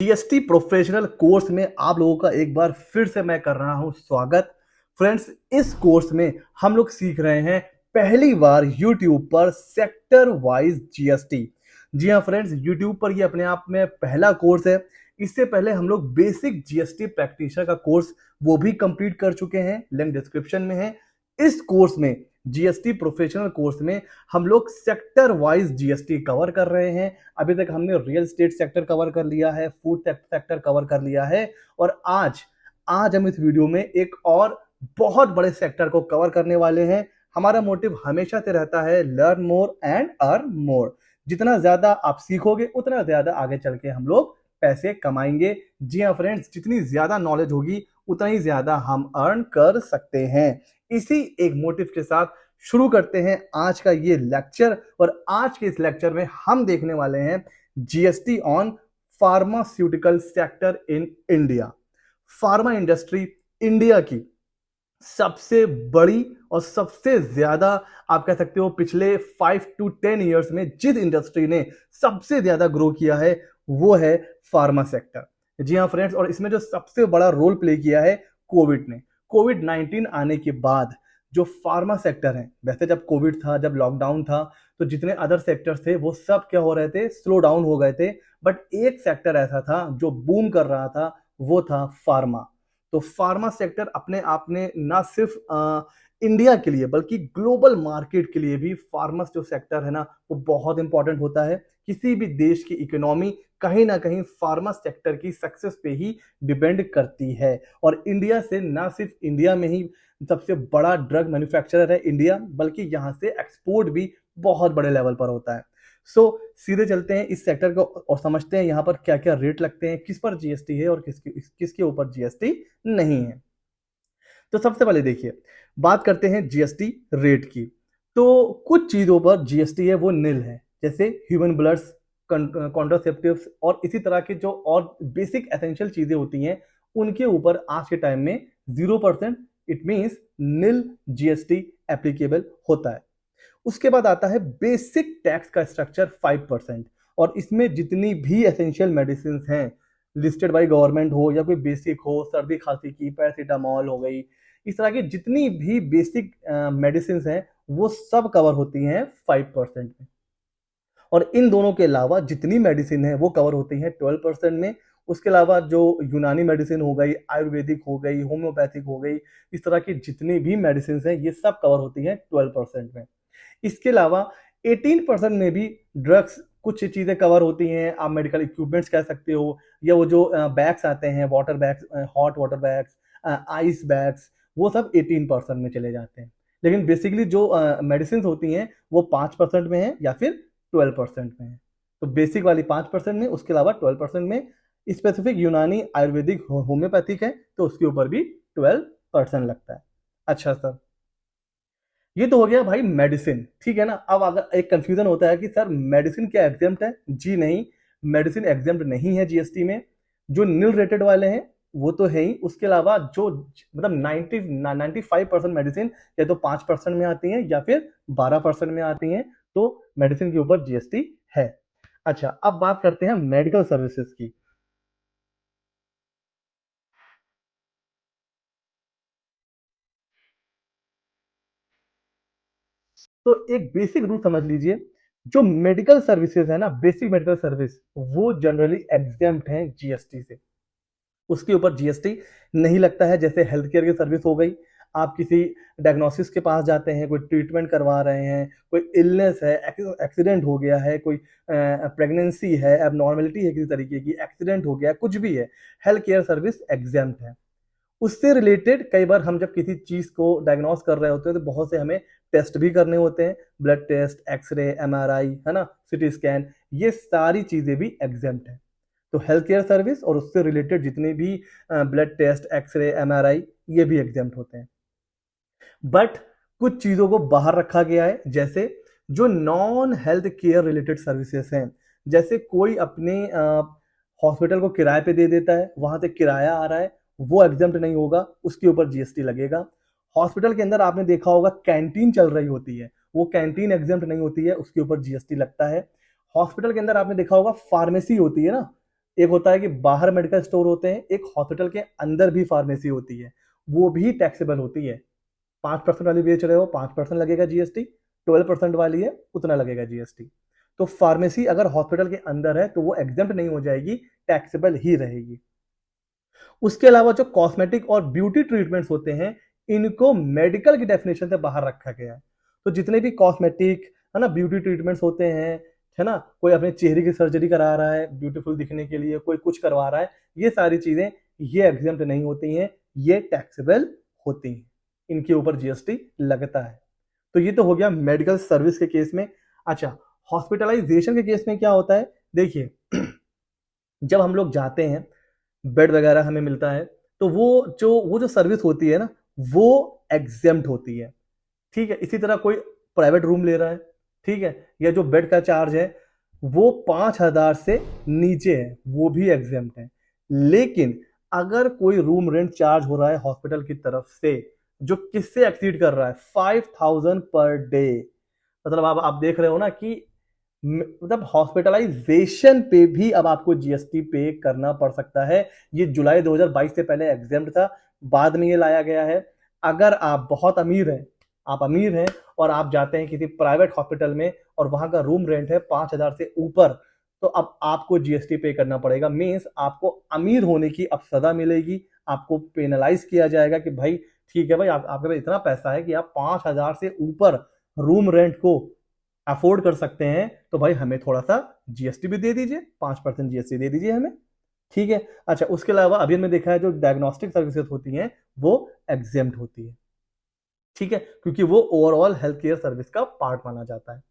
GST professional course में आप लोगों का एक बार फिर से मैं कर रहा हूं स्वागत। फ्रेंड्स, इस कोर्स में हम लोग सीख रहे हैं पहली बार यूट्यूब पर सेक्टर वाइज जीएसटी। जी हाँ फ्रेंड्स, यूट्यूब पर ये अपने आप में पहला कोर्स है। इससे पहले हम लोग बेसिक जीएसटी प्रैक्टिशनर का कोर्स वो भी कंप्लीट कर चुके हैं, लिंक डिस्क्रिप्शन में है। इस कोर्स में जीएसटी प्रोफेशनल कोर्स में हम लोग सेक्टर वाइज जीएसटी कवर कर रहे हैं। अभी तक हमने रियल एस्टेट सेक्टर कवर कर लिया है, फूड सेक्टर कवर कर लिया है और आज आज हम इस वीडियो में एक और बहुत बड़े सेक्टर को कवर करने वाले हैं। हमारा मोटिव हमेशा से रहता है learn more and earn more. जितना ज्यादा आप सीखोगे उतना ज्यादा आगे चल के हम लोग पैसे कमाएंगे। जी हाँ फ्रेंड्स, जितनी ज्यादा नॉलेज होगी उतना ही ज्यादा हम अर्न कर सकते हैं। इसी एक मोटिव के साथ शुरू करते हैं आज का ये लेक्चर। और आज के इस लेक्चर में हम देखने वाले हैं GST on pharmaceutical sector in India. Pharma industry India की सबसे बड़ी और सबसे ज्यादा, आप कह सकते हो पिछले 5 to 10 ईयर्स में जिस इंडस्ट्री ने सबसे ज्यादा ग्रो किया है वो है फार्मा सेक्टर। जी हाँ फ्रेंड्स, और इसमें जो सबसे बड़ा रोल प्ले किया है कोविड ने। कोविड 19 आने के बाद जो फार्मा सेक्टर है, वैसे जब कोविड था, जब लॉकडाउन था, तो जितने अदर सेक्टर्स थे वो सब क्या हो रहे थे, स्लो डाउन हो गए थे। बट एक सेक्टर ऐसा था जो बूम कर रहा था, वो था फार्मा। तो फार्मा सेक्टर अपने आप में ना सिर्फ इंडिया के लिए बल्कि ग्लोबल मार्केट के लिए भी फार्मा जो सेक्टर है ना वो बहुत इंपॉर्टेंट होता है। किसी भी देश की इकोनॉमी कहीं ना कहीं फार्मा सेक्टर की सक्सेस पे ही डिपेंड करती है। और इंडिया से, ना सिर्फ इंडिया में ही सबसे बड़ा ड्रग मैन्युफैक्चरर है इंडिया, बल्कि यहाँ से एक्सपोर्ट भी बहुत बड़े लेवल पर होता है। सीधे चलते हैं इस सेक्टर को और समझते हैं यहाँ पर क्या क्या रेट लगते हैं, किस पर जीएसटी है और किसके ऊपर जीएसटी नहीं है। तो सबसे पहले देखिए, बात करते हैं जीएसटी रेट की। तो कुछ चीजों पर जीएसटी है वो निल है, जैसे ह्यूमन ब्लड्स, कॉन्ट्रासेप्टिव्स और इसी तरह के जो और बेसिक एसेंशियल चीजें होती हैं उनके ऊपर आज के टाइम में 0%, it means nil GST applicable होता है। उसके बाद आता है बेसिक टैक्स का स्ट्रक्चर 5%। और इसमें जितनी भी एसेंशियल मेडिसिन हैं लिस्टेड बाय गवर्नमेंट हो या कोई बेसिक हो, सर्दी खांसी की पैरासीटामॉल हो गई, इस तरह की जितनी भी बेसिक मेडिसिन हैं वो सब कवर होती हैं 5% में। और इन दोनों के अलावा जितनी मेडिसिन है वो कवर होती हैं 12% में। उसके अलावा जो यूनानी मेडिसिन हो गई, आयुर्वेदिक हो गई, होम्योपैथिक हो गई, इस तरह की जितनी भी मेडिसिन हैं ये सब कवर होती हैं 12% में। इसके अलावा 18% में भी ड्रग्स कुछ चीजें कवर होती हैं। आप मेडिकल इक्विपमेंट्स कह सकते हो, या वो जो बैग्स आते हैं, water bags, hot water bags, ice bags, वो सब 18% में चले जाते हैं। लेकिन बेसिकली जो मेडिसिन होती हैं वो 5% में है या फिर 12% में है। तो बेसिक वाली 5% में, उसके अलावा 12% में स्पेसिफिक यूनानी, आयुर्वेदिक, होम्योपैथिक है तो उसके ऊपर भी 12% लगता है। अच्छा सर, ये तो हो गया भाई मेडिसिन, ठीक है ना। अब अगर एक कंफ्यूजन होता है कि सर मेडिसिन क्या एग्जाम्प्ट है, जी नहीं, मेडिसिन एग्जाम्प्ट नहीं है जीएसटी में। जो नील रेटेड वाले हैं वो तो है ही, उसके अलावा जो मतलब 95% मेडिसिन या तो 5% में आती हैं या फिर 12% में आती हैं, तो मेडिसिन के ऊपर जीएसटी है। अच्छा, अब बात करते हैं मेडिकल सर्विसेज की। तो एक बेसिक रूल समझ लीजिए, जो मेडिकल सर्विसेज है ना, बेसिक मेडिकल सर्विस, वो जनरली एग्जेम्प्ट हैं जीएसटी से। उसके ऊपर जीएसटी नहीं लगता है। जैसे हेल्थ केयर की सर्विस हो गई, आप किसी डायग्नोसिस के पास जाते हैं, कोई ट्रीटमेंट करवा रहे हैं, कोई इलनेस है, एक्सीडेंट हो गया है, कोई प्रेगनेंसी है, एबनॉर्मेलिटी है, किसी तरीके की एक्सीडेंट हो गया, कुछ भी है, हेल्थ केयर सर्विस एग्जेम्प्ट है। उससे रिलेटेड कई बार हम जब किसी चीज को डायग्नोस कर रहे होते हैं तो बहुत से हमें टेस्ट भी करने होते हैं, ब्लड टेस्ट, एक्सरे, एमआरआई, है ना, सिटी स्कैन, ये सारी चीजें भी एग्जेम्प्ट है। तो हेल्थ केयर सर्विस और उससे रिलेटेड जितने भी ब्लड टेस्ट, एक्सरे, एमआरआई, ये भी एग्जेम्प्ट होते हैं। बट कुछ चीजों को बाहर रखा गया है, जैसे जो non health care related services हैं, जैसे कोई अपने हॉस्पिटल को किराए पे दे देता है, वहां से किराया आ रहा है, वो एग्जेम्प्ट नहीं होगा, उसके ऊपर जीएसटी लगेगा। हॉस्पिटल के अंदर आपने देखा होगा कैंटीन चल रही होती है, वो कैंटीन एग्जेम्प्ट नहीं होती है, उसके ऊपर जीएसटी लगता है। हॉस्पिटल के अंदर आपने देखा होगा फार्मेसी होती है ना, एक होता है कि बाहर मेडिकल स्टोर होते हैं, एक हॉस्पिटल के अंदर भी फार्मेसी होती है, वो भी टैक्सेबल होती है। 5% वाली बेच रहे हो 5% लगेगा जीएसटी, 12% वाली है उतना लगेगा जीएसटी। तो फार्मेसी अगर हॉस्पिटल के अंदर है तो वो एग्जेम्प्ट नहीं हो जाएगी, टैक्सेबल ही रहेगी। उसके अलावा जो कॉस्मेटिक और ब्यूटी ट्रीटमेंट्स होते हैं, इनको मेडिकल की डेफिनेशन से बाहर रखा गया है। तो जितने भी कॉस्मेटिक है ना, ब्यूटी ट्रीटमेंट्स होते हैं, है ना, कोई अपने चेहरे की सर्जरी करा रहा है ब्यूटीफुल दिखने के लिए, कोई कुछ करवा रहा है, ये सारी चीजें ये एग्जेम्प्ट नहीं होती हैं, ये टैक्सेबल होती हैं, इनके ऊपर जीएसटी लगता है। तो ये तो हो गया मेडिकल सर्विस के केस में। अच्छा, हॉस्पिटलाइजेशन के केस में क्या होता है, देखिए जब हम लोग जाते हैं, बेड वगैरह हमें मिलता है, तो वो जो सर्विस होती है ना, वो एग्जेम्प्ट होती है। ठीक है, इसी तरह कोई प्राइवेट रूम ले रहा है, ठीक है, या जो बेड का चार्ज है वो 5,000 से नीचे है, वो भी एग्जेम्प्ट है। लेकिन अगर कोई रूम रेंट चार्ज हो रहा है हॉस्पिटल की तरफ से जो किससे एक्सीड कर रहा है, 5,000 पर डे, मतलब आप देख रहे हो ना कि मतलब हॉस्पिटलाइजेशन पे भी अब आपको जीएसटी पे करना पड़ सकता है। ये जुलाई 2022 से पहले एग्जेम्प्ट था, बाद में ये लाया गया है। अगर आप बहुत अमीर हैं, आप अमीर हैं और आप जाते हैं किसी प्राइवेट हॉस्पिटल में और वहां का रूम रेंट है 5,000 से ऊपर, तो अब आपको जीएसटी पे करना पड़ेगा। मीन्स आपको अमीर होने की अब सजा मिलेगी, आपको पेनलाइज किया जाएगा कि भाई ठीक है भाई, आपके पास इतना पैसा है कि आप 5,000 से ऊपर रूम रेंट को अफोर्ड कर सकते हैं, तो भाई हमें थोड़ा सा जीएसटी भी दे दीजिए, 5% जीएसटी दे दीजिए हमें। ठीक है। अच्छा, उसके अलावा अभी हमने देखा है जो डायग्नोस्टिक सर्विसेज होती हैं वो एग्जेम्प्ट होती है, ठीक है, क्योंकि वो ओवरऑल हेल्थ केयर सर्विस का पार्ट माना जाता है।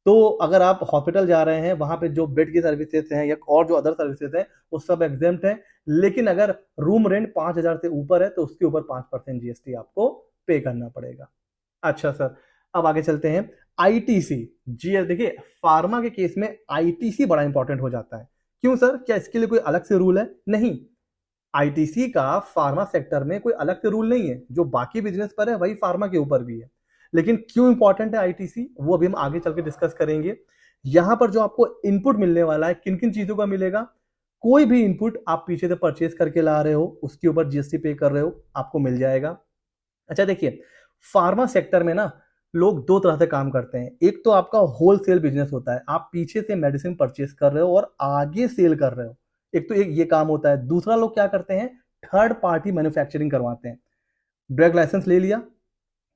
तो अगर आप हॉस्पिटल जा रहे हैं, वहां पे जो बेड की सर्विसेज हैं या और जो अदर सर्विसेज हैं वो सब एग्जेम्प्ट है। लेकिन अगर रूम रेंट 5,000 से ऊपर है तो उसके ऊपर 5% जीएसटी आपको पे करना पड़ेगा। अच्छा सर, अब आगे चलते हैं। आईटीसी जी, देखिए फार्मा के केस में आईटीसी बड़ा इंपॉर्टेंट हो जाता है। क्यों सर, क्या इसके लिए कोई अलग से रूल है? नहीं, आईटीसी का फार्मा सेक्टर में कोई अलग से रूल नहीं है, जो बाकी बिजनेस पर है वही फार्मा के ऊपर भी है। लेकिन क्यों इंपॉर्टेंट है आईटीसी, वो अभी हम आगे चल के डिस्कस करेंगे। यहां पर जो आपको इनपुट मिलने वाला है, किन किन चीजों का मिलेगा, कोई भी इनपुट आप पीछे से परचेज करके ला रहे हो उसके ऊपर जीएसटी पे कर रहे हो, आपको मिल जाएगा। अच्छा देखिए, फार्मा सेक्टर में ना लोग दो तरह से काम करते हैं। एक तो आपका होलसेल बिजनेस होता है, आप पीछे से मेडिसिन परचेज कर रहे हो और आगे सेल कर रहे हो, एक तो एक ये काम होता है। दूसरा लोग क्या करते हैं, थर्ड पार्टी मैन्युफैक्चरिंग करवाते हैं। ड्रग लाइसेंस ले लिया,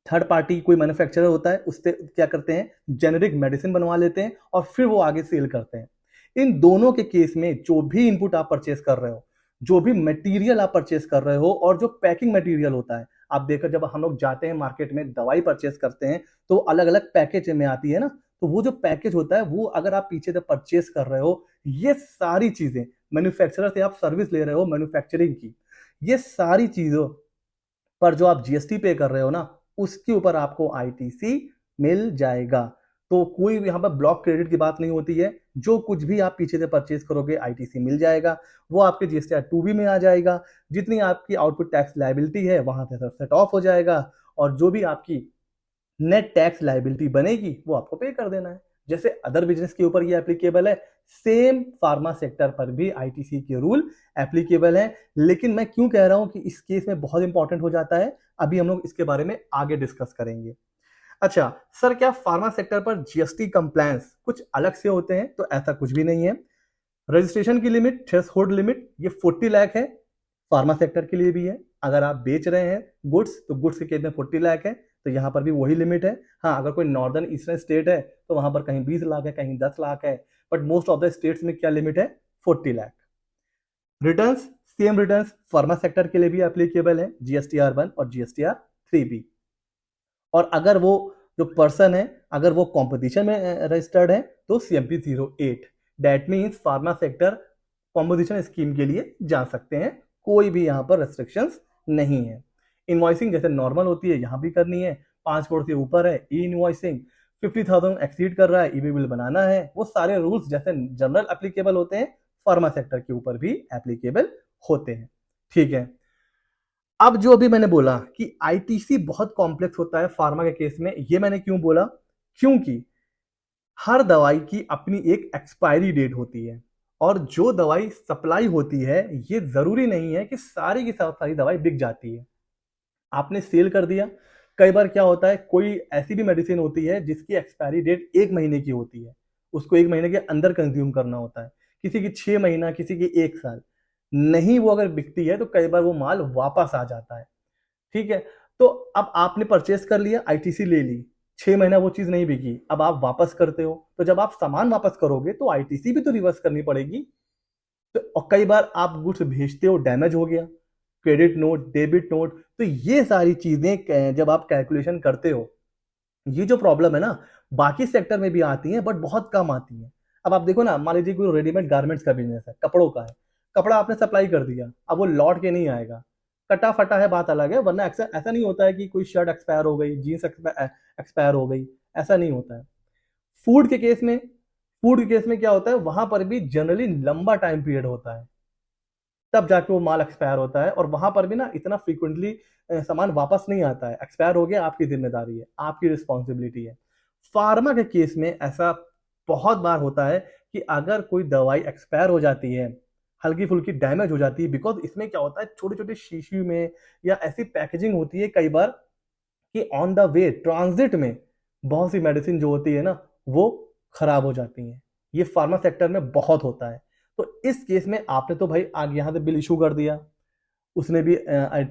थर्ड पार्टी कोई मैन्युफैक्चरर होता है, उससे क्या करते हैं, जेनेरिक मेडिसिन बनवा लेते हैं और फिर वो आगे सेल करते हैं। इन दोनों के केस में जो भी इनपुट आप परचेस कर रहे हो, जो भी मटेरियल आप परचेस कर रहे हो और जो पैकिंग मटेरियल होता है, आप देखो जब हम लोग जाते हैं मार्केट में दवाई परचेस करते हैं तो अलग अलग पैकेज में आती है ना, तो वो जो पैकेज होता है वो अगर आप पीछे से परचेस कर रहे हो, ये सारी चीजें मैन्युफैक्चरर से आप सर्विस ले रहे हो मैन्युफैक्चरिंग की, ये सारी चीजों पर जो आप जीएसटी पे कर रहे हो ना, उसके ऊपर आपको आईटीसी मिल जाएगा। तो कोई यहाँ पर ब्लॉक क्रेडिट की बात नहीं होती है, जो कुछ भी आप पीछे से परचेज करोगे आईटीसी मिल जाएगा, वो आपके जीएसटी 2B में आ जाएगा। जितनी आपकी आउटपुट टैक्स लायबिलिटी है वहां से सब सेट ऑफ हो जाएगा और जो भी आपकी नेट टैक्स लायबिलिटी बनेगी वो आपको पे कर देना है। जैसे अदर बिजनेस के ऊपर ये एप्लीकेबल है, सेम फार्मा सेक्टर पर भी आईटीसी के रूल एप्लीकेबल है। लेकिन मैं क्यों कह रहा हूं कि इस केस में बहुत इंपॉर्टेंट हो जाता है, अभी हम लोग इसके बारे में आगे डिस्कस करेंगे। अच्छा सर, क्या फार्मा सेक्टर पर जीएसटी कंप्लायंस कुछ अलग से होते हैं? तो ऐसा कुछ भी नहीं है। रजिस्ट्रेशन की लिमिट, थ्रेशोल्ड लिमिट, ये 40 लाख है, फार्मा सेक्टर के लिए भी है। अगर आप बेच रहे हैं गुड्स तो गुड्स के केस में 40 लाख है, तो यहाँ पर भी वही लिमिट है। हाँ, अगर कोई नॉर्दर्न ईस्टर्न स्टेट है तो वहां पर कहीं 20 लाख है, कहीं 10 लाख है, but most of the states में क्या लिमिट है, 40 lakh. Returns, same returns pharma sector के लिए भी एप्लीकेबल है, जीएसटीआर 1 और जीएसटीआर 3B। और अगर वो जो पर्सन है, अगर वो कॉम्पिटिशन में रजिस्टर्ड है तो CMP 08। That means pharma sector composition scheme के लिए जा सकते हैं, कोई भी यहाँ पर रेस्ट्रिक्शंस नहीं है। इनवॉइसिंग जैसे नॉर्मल होती है यहाँ भी करनी है, 5 करोड़ से ऊपर है ई इनवॉइसिंग, 50,000 एक्सीड कर रहा है ईबी बिल बनाना है, वो सारे रूल्स जैसे जनरल एप्लीकेबल होते हैं फार्मा सेक्टर के ऊपर भी एप्लीकेबल होते हैं। ठीक है, अब जो अभी मैंने बोला कि आईटीसी बहुत कॉम्प्लेक्स होता है फार्मा के केस में, ये मैंने क्यों बोला, क्योंकि हर दवाई की अपनी एक एक्सपायरी डेट होती है और जो दवाई सप्लाई होती है ये जरूरी नहीं है कि सारी की सारी दवाई बिक जाती है। आपने सेल कर दिया। कई बार क्या होता है, कोई ऐसी भी मेडिसिन होती है जिसकी एक्सपायरी डेट 1 महीने की होती है, उसको 1 महीने के अंदर कंज्यूम करना होता है। किसी की 6 महीना, किसी की 1 साल। नहीं वो अगर बिकती है तो कई बार वो माल वापस आ जाता है। ठीक है। तो अब आपने परचेस कर लिया, आईटीसी ले ली, 6 महीना वो चीज नहीं बिकी, अब आप वापस करते हो, तो जब आप सामान वापस करोगे तो आईटीसी भी तो रिवर्स करनी पड़ेगी। तो और कई बार आप गुड्स भेजते हो, डैमेज हो गया, क्रेडिट नोट, डेबिट नोट, तो ये सारी चीजें जब आप कैलकुलेशन करते हो, ये जो प्रॉब्लम है ना, बाकी सेक्टर में भी आती है बट बहुत कम आती है। अब आप देखो ना, मान लीजिए कोई रेडीमेड गारमेंट्स का बिजनेस है, कपड़ों का है, कपड़ा आपने सप्लाई कर दिया, अब वो लौट के नहीं आएगा, कटा फटा है बात अलग है, वरना ऐसा ऐसा नहीं होता है कि कोई शर्ट एक्सपायर हो गई, जीन्स एक्सपायर हो गई, ऐसा नहीं होता है। फूड के केस में फूड के केस में क्या होता है, वहां पर भी जनरली लंबा टाइम पीरियड होता है, तब जाके वो माल एक्सपायर होता है, और वहां पर भी ना इतना फ्रीक्वेंटली सामान वापस नहीं आता है। एक्सपायर हो गया, आपकी जिम्मेदारी है, आपकी रिस्पॉन्सिबिलिटी है। फार्मा के केस में ऐसा बहुत बार होता है कि अगर कोई दवाई एक्सपायर हो जाती है, हल्की फुल्की डैमेज हो जाती है, बिकॉज इसमें क्या होता है, छोटे छोटे शीशी में या ऐसी पैकेजिंग होती है कई बार कि ऑन द वे ट्रांजिट में बहुत सी मेडिसिन जो होती है ना, वो खराब हो जाती हैं। ये फार्मा सेक्टर में बहुत होता है। तो इस केस में आपने तो भाई आगे यहाँ से बिल इशू कर दिया, उसने भी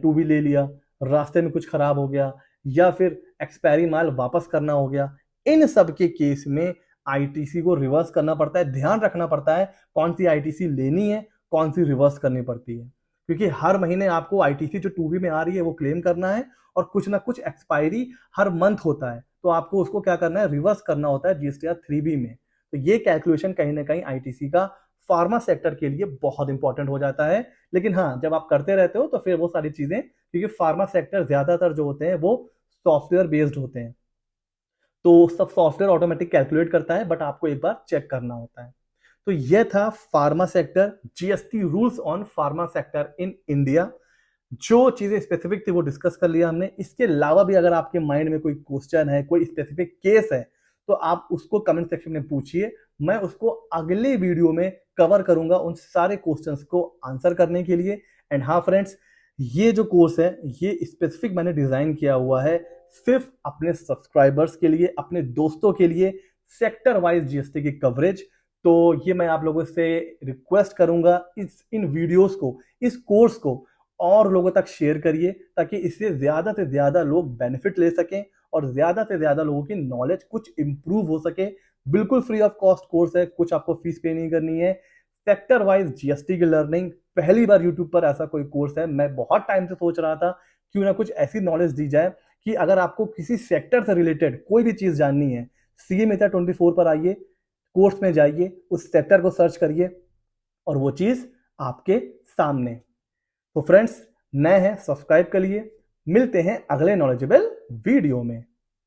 टू भी ले लिया, रास्ते में कुछ खराब हो गया, या फिर एक्सपायरी माल वापस करना हो गया, इन सब के केस में आईटीसी को रिवर्स करना पड़ता है। ध्यान रखना पड़ता है कौन सी आईटीसी लेनी है, कौन सी रिवर्स करनी पड़ती है, क्योंकि हर महीने आपको आईटीसी जो 2B में आ रही है वो क्लेम करना है, और कुछ ना कुछ एक्सपायरी हर मंथ होता है, तो आपको उसको क्या करना है, रिवर्स करना होता है जीएसटीआर 3B में। तो ये कैलकुलेशन कहीं ना कहीं आईटीसी का फार्मा सेक्टर के लिए बहुत इंपॉर्टेंट हो जाता है। लेकिन हाँ, जब आप करते रहते हो तो फिर वो सारी चीजें, क्योंकि फार्मा सेक्टर ज्यादातर जो होते हैं वो सॉफ्टवेयर बेस्ड होते हैं, तो सब सॉफ्टवेयर ऑटोमेटिक कैलकुलेट करता है, बट आपको एक बार चेक करना होता है। तो यह था pharma sector, GST rules on pharma sector in India. जो चीजें स्पेसिफिक थी वो डिस्कस कर लिया हमने। इसके अलावा भी अगर आपके माइंड में कोई क्वेश्चन है, कोई स्पेसिफिक केस है, तो आप उसको कमेंट सेक्शन में पूछिए, मैं उसको अगले वीडियो में कवर करूंगा उन सारे क्वेश्चंस को आंसर करने के लिए। एंड हाँ फ्रेंड्स, ये जो कोर्स है ये स्पेसिफिक मैंने डिजाइन किया हुआ है सिर्फ अपने सब्सक्राइबर्स के लिए, अपने दोस्तों के लिए, सेक्टर वाइज जीएसटी की कवरेज। तो ये मैं आप लोगों से रिक्वेस्ट करूंगा, इन वीडियोस को, इस कोर्स को और लोगों तक शेयर करिए, ताकि इससे ज्यादा से ज्यादा लोग बेनिफिट ले सकें और ज्यादा से ज्यादा लोगों की नॉलेज कुछ इंप्रूव हो सके। बिल्कुल फ्री ऑफ कॉस्ट कोर्स है, कुछ आपको फीस पे नहीं करनी है। सेक्टर वाइज जीएसटी की लर्निंग, पहली बार यूट्यूब पर ऐसा कोई कोर्स है। मैं बहुत टाइम से सोच रहा था क्यों ना कुछ ऐसी नॉलेज दी जाए कि अगर आपको किसी सेक्टर से रिलेटेड कोई भी चीज जाननी है, सीए मेथा 24 पर आइए, कोर्स में जाइए, उस सेक्टर को सर्च करिए और वो चीज आपके सामने। तो फ्रेंड्स, नए हैं सब्सक्राइब कर लिए। मिलते हैं अगले नॉलेजेबल वीडियो में।